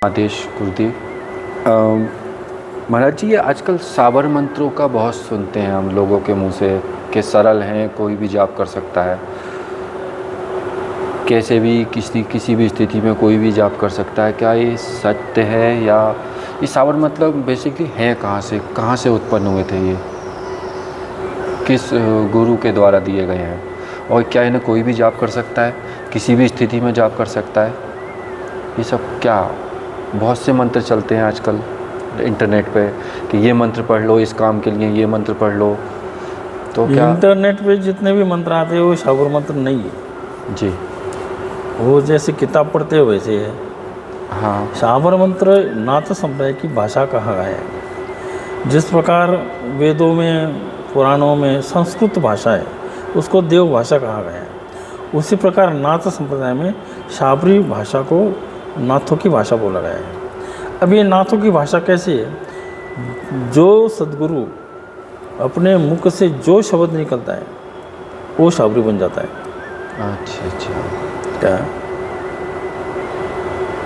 आदेश गुरुदेव। महाराज जी, ये आजकल साबर मंत्रों का बहुत सुनते हैं हम लोगों के मुंह से कि सरल हैं, कोई भी जाप कर सकता है, कैसे भी किसी भी स्थिति में कोई भी जाप कर सकता है। क्या ये सत्य है, या ये साबर मतलब बेसिकली है कहाँ से उत्पन्न हुए थे, ये किस गुरु के द्वारा दिए गए हैं, और क्या इन्हें कोई भी जाप कर सकता है, किसी भी स्थिति में जाप कर सकता है? ये सब क्या, बहुत से मंत्र चलते हैं आजकल इंटरनेट पे कि ये मंत्र पढ़ लो इस काम के लिए, ये मंत्र पढ़ लो, तो क्या इंटरनेट पे जितने भी मंत्र आते हैं वो साबर मंत्र नहीं है जी? वो जैसे किताब पढ़ते हो वैसे है। हाँ, साबर मंत्र नाथ संप्रदाय की भाषा कहा गया है। जिस प्रकार वेदों में पुराणों में संस्कृत भाषा है उसको देव भाषा कहा गया है, उसी प्रकार नाथ संप्रदाय में साबरी भाषा को नाथों की भाषा बोला गया है। अब ये नाथों की भाषा कैसी है? जो सद्गुरु अपने मुख से जो शब्द निकलता है वो साबरी बन जाता है। अच्छा। क्या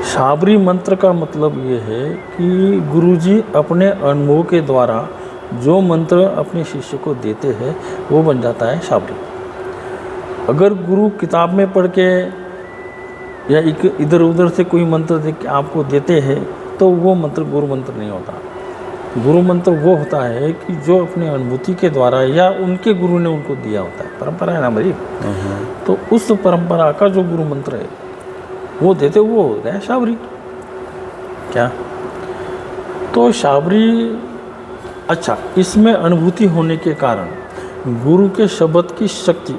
साबरी मंत्र का मतलब ये है कि गुरुजी अपने अनुभव के द्वारा जो मंत्र अपने शिष्य को देते हैं वो बन जाता है साबरी। अगर गुरु किताब में पढ़ के या इधर उधर से कोई मंत्र दे के आपको देते हैं तो वो मंत्र गुरु मंत्र नहीं होता। गुरु मंत्र वो होता है कि जो अपने अनुभूति के द्वारा या उनके गुरु ने उनको दिया होता है। परंपरा है ना भाई, तो उस परंपरा का जो गुरु मंत्र है वो देते वो होता है साबरी। क्या तो साबरी, अच्छा, इसमें अनुभूति होने के कारण गुरु के शब्द की शक्ति,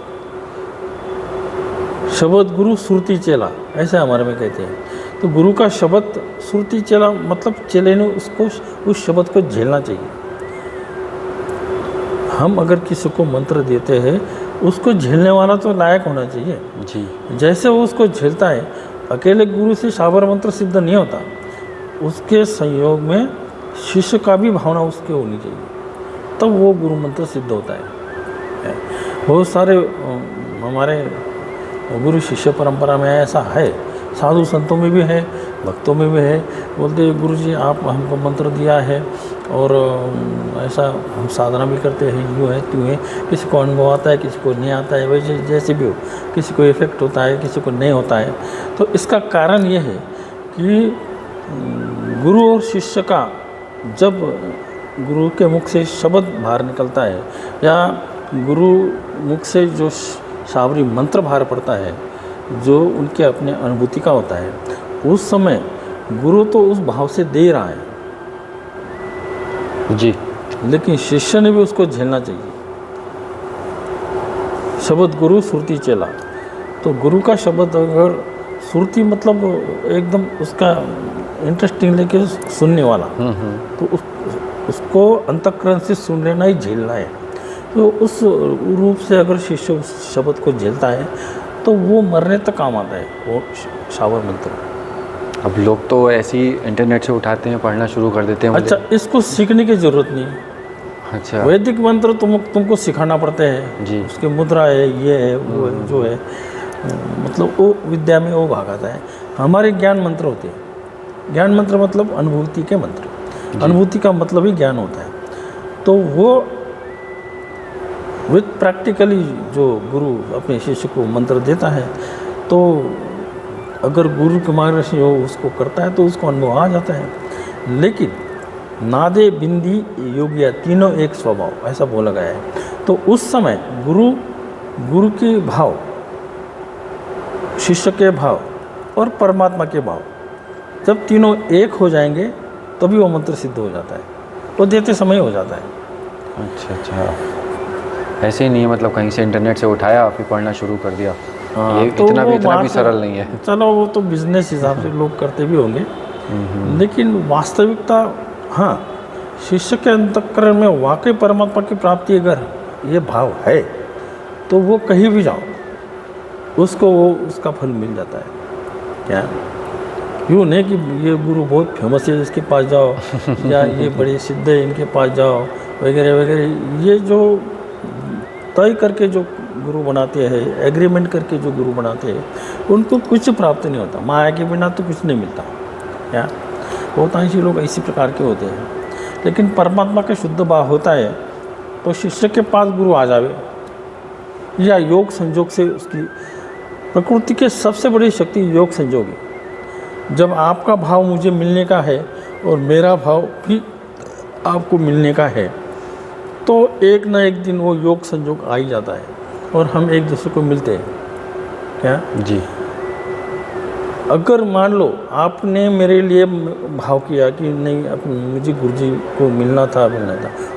शब्द गुरु श्रुति चेला ऐसे हमारे में कहते हैं। तो गुरु का शब्द श्रुति चेला मतलब चेले ने उसको उस शब्द को झेलना चाहिए। हम अगर किसी को मंत्र देते हैं उसको झेलने वाला तो लायक होना चाहिए जी। जैसे वो उसको झेलता है। अकेले गुरु से साबर मंत्र सिद्ध नहीं होता, उसके संयोग में शिष्य का भी भावना उसके होनी चाहिए, तब वो गुरु मंत्र सिद्ध होता है। बहुत सारे हमारे गुरु शिष्य परंपरा में ऐसा है, साधु संतों में भी है, भक्तों में भी है। बोलते गुरु जी आप हमको मंत्र दिया है और ऐसा हम साधना भी करते हैं, यूँ है त्यों है। किसी को अनुभव आता है, किसी को नहीं आता है, वैसे जैसे भी हो, किसी को इफेक्ट होता है, किसी को नहीं होता है। तो इसका कारण ये है कि गुरु और शिष्य का जब गुरु के मुख से शब्द बाहर निकलता है या गुरु मुख से जो साबरी मंत्र बाहर पड़ता है जो उनके अपने अनुभूति का होता है, उस समय गुरु तो उस भाव से दे रहा है जी, लेकिन शिष्य ने भी उसको झेलना चाहिए। शब्द गुरु श्रुति चेला, तो गुरु का शब्द अगर श्रुति मतलब एकदम उसका इंटरेस्टिंग लेके सुनने वाला, तो उसको अंतःकरण से सुन लेना ही झेलना है। तो उस रूप से अगर शिष्य उस शब्द को झेलता है तो वो मरने तक काम आता है वो साबर मंत्र। अब लोग तो ऐसे ही इंटरनेट से उठाते हैं, पढ़ना शुरू कर देते हैं। अच्छा, इसको सीखने की ज़रूरत नहीं है। अच्छा, वैदिक मंत्र तुमको सिखाना पड़ते हैं जी। उसकी मुद्रा है, ये है, वो है, जो है, मतलब वो विद्या में वो भाग आता है। हमारे ज्ञान मंत्र होते हैं। ज्ञान मंत्र मतलब अनुभूति के मंत्र, अनुभूति का मतलब ही ज्ञान होता है। तो वो विद प्रैक्टिकली जो गुरु अपने शिष्य को मंत्र देता है, तो अगर गुरु के मार्गदर्शन हो उसको करता है तो उसको अनुभव आ जाता है। लेकिन नादे बिंदी योगिया तीनों एक स्वभाव ऐसा बोला गया है। तो उस समय गुरु के भाव, शिष्य के भाव और परमात्मा के भाव जब तीनों एक हो जाएंगे तभी वो मंत्र सिद्ध हो जाता है, वो देते समय हो जाता है। अच्छा, ऐसे ही नहीं है मतलब कहीं से इंटरनेट से उठाया फिर पढ़ना शुरू कर दिया। ये तो इतना भी सरल नहीं है। चलो वो तो बिजनेस हिसाब से लोग करते भी होंगे, लेकिन वास्तविकता, हाँ, शिष्य के अंतःकरण में वाकई परमात्मा की प्राप्ति अगर ये भाव है तो वो कहीं भी जाओ उसको वो उसका फल मिल जाता है। क्या यूँ नहीं कि ये गुरु बहुत फेमस है इसके पास जाओ या ये बड़े सिद्ध है इनके पास जाओ वगैरह वगैरह। ये जो तय करके जो गुरु बनाते हैं, एग्रीमेंट करके जो गुरु बनाते हैं, उनको कुछ प्राप्त नहीं होता। माया के बिना तो कुछ नहीं मिलता। क्या बहुतांश लोग इसी प्रकार के होते हैं। लेकिन परमात्मा का शुद्ध भाव होता है तो शिष्य के पास गुरु आ जावे या योग संयोग से उसकी प्रकृति के सबसे बड़ी शक्ति योग संयोग है। जब आपका भाव मुझे मिलने का है और मेरा भाव भी आपको मिलने का है तो एक ना एक दिन वो योग संयोग आ ही जाता है और हम एक दूसरे को मिलते हैं। क्या जी। अगर मान लो आपने मेरे लिए भाव किया कि नहीं अब मुझे गुरुजी को मिलना था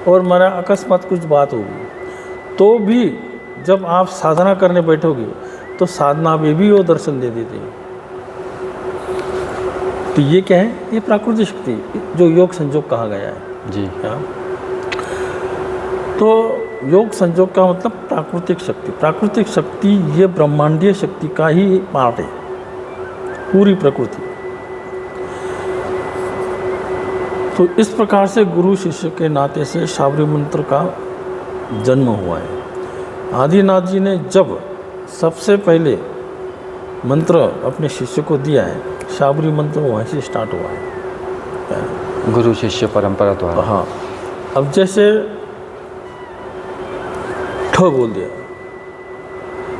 और मेरा अकस्मात कुछ बात होगी, तो भी जब आप साधना करने बैठोगे तो साधना में भी वो दर्शन दे देते हैं। तो ये क्या है? ये प्राकृतिक शक्ति जो योग संयोग कहा गया है। जी। हाँ। तो योग संयोग का मतलब प्राकृतिक शक्ति। प्राकृतिक शक्ति ये ब्रह्मांडीय शक्ति का ही पार्ट है, पूरी प्रकृति। तो इस प्रकार से गुरु शिष्य के नाते से शाबरी मंत्र का जन्म हुआ है। आदिनाथ जी ने जब सबसे पहले मंत्र अपने शिष्य को दिया है, शाबरी मंत्र वहीं से स्टार्ट हुआ है, गुरु शिष्य परंपरा द्वारा। हाँ। अब जैसे ठ बोल दिया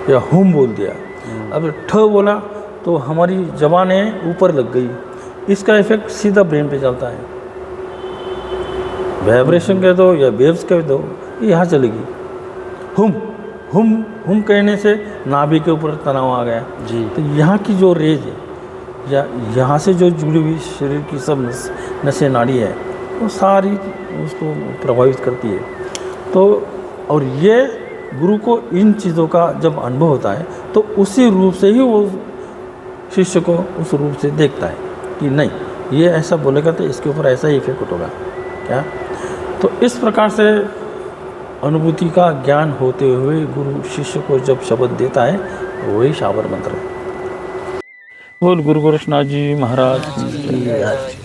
या हुम बोल दिया, अब ठ बोला तो हमारी जबानें ऊपर लग गई, इसका इफेक्ट सीधा ब्रेन पे चलता है। वाइब्रेशन कह दो या वेव्स कह दो, ये यहाँ चलेगी। हुम हुम हुम कहने से नाभि के ऊपर तनाव आ गया जी। तो यहाँ की जो रेज है या यहाँ से जो जुड़ी हुई शरीर की सब नसें नाड़ी है वो सारी उसको प्रभावित करती है। तो और ये गुरु को इन चीज़ों का जब अनुभव होता है तो उसी रूप से ही वो शिष्य को उस रूप से देखता है कि नहीं ये ऐसा बोलेगा तो इसके ऊपर ऐसा ही इफेक्ट होगा। क्या? तो इस प्रकार से अनुभूति का ज्ञान होते हुए गुरु शिष्य को जब शब्द देता है वही शाबर मंत्र है। बोल गुरु गोरक्षनाथ जी महाराज की जय।